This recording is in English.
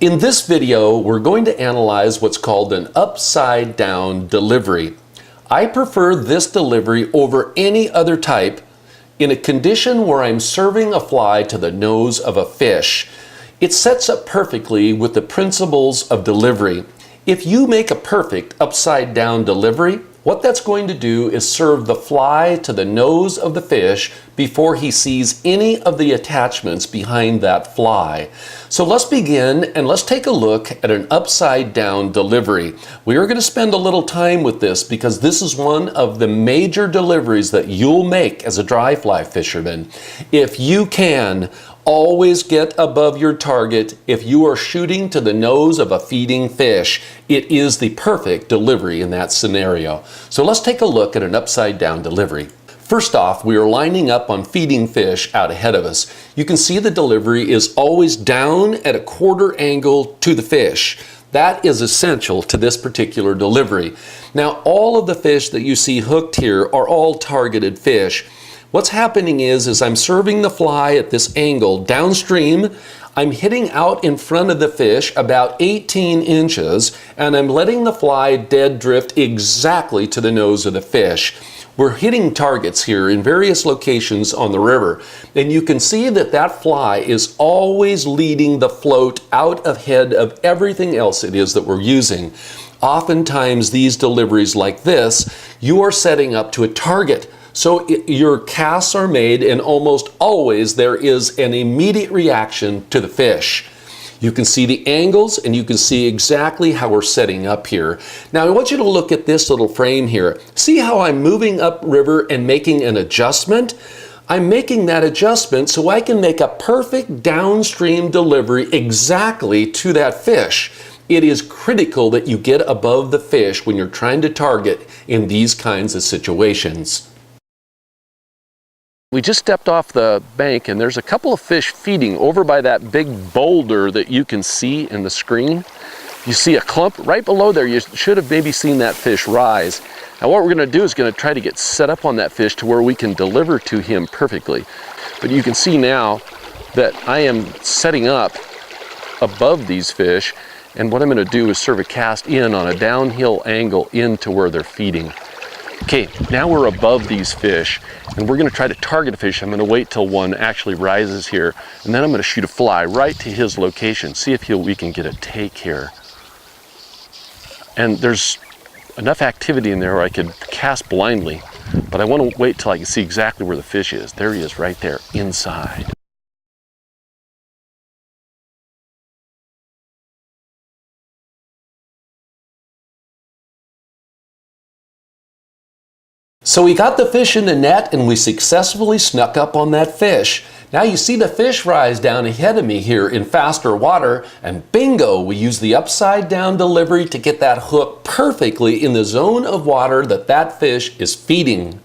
In this video, we're going to analyze what's called an upside down delivery. I prefer this delivery over any other type in a condition where I'm serving a fly to the nose of a fish. It sets up perfectly with the principles of delivery. If you make a perfect upside down delivery, what that's going to do is serve the fly to the nose of the fish before he sees any of the attachments behind that fly. So let's begin and let's take a look at an upside down delivery. We are going to spend a little time with this because this is one of the major deliveries that you'll make as a dry fly fisherman. If you can, always get above your target. If you are shooting to the nose of a feeding fish, it is the perfect delivery in that scenario. So let's take a look at an upside down delivery. First off, we are lining up on feeding fish out ahead of us. You can see the delivery is always down at a quarter angle to the fish. That is essential to this particular delivery. Now, all of the fish that you see hooked here are all targeted fish. What's happening is I'm serving the fly at this angle downstream. I'm hitting out in front of the fish about 18 inches, and I'm letting the fly dead drift exactly to the nose of the fish. We're hitting targets here in various locations on the river, and you can see that that fly is always leading the float out ahead of everything else it is that we're using. Oftentimes these deliveries like this, you are setting up to a target. So your casts are made, and almost always there is an immediate reaction to the fish. You can see the angles and you can see exactly how we're setting up here. Now I want you to look at this little frame here. See how I'm moving upriver and making an adjustment? I'm making that adjustment so I can make a perfect downstream delivery exactly to that fish. It is critical that you get above the fish when you're trying to target in these kinds of situations. We just stepped off the bank and there's a couple of fish feeding over by that big boulder that you can see in the screen. You see a clump right below there. You should have maybe seen that fish rise. Now what we're going to do is going to try to get set up on that fish to where we can deliver to him perfectly. But you can see now that I am setting up above these fish, and what I'm going to do is serve a cast in on a downhill angle into where they're feeding. Okay, now we're above these fish and we're going to try to target a fish. I'm going to wait till one actually rises here, and then I'm going to shoot a fly right to his location, see if we can get a take here. And there's enough activity in there where I could cast blindly, but I want to wait till I can see exactly where the fish is. There he is right there inside. So we got the fish in the net and we successfully snuck up on that fish. Now you see the fish rise down ahead of me here in faster water, and bingo, we use the upside down delivery to get that hook perfectly in the zone of water that that fish is feeding.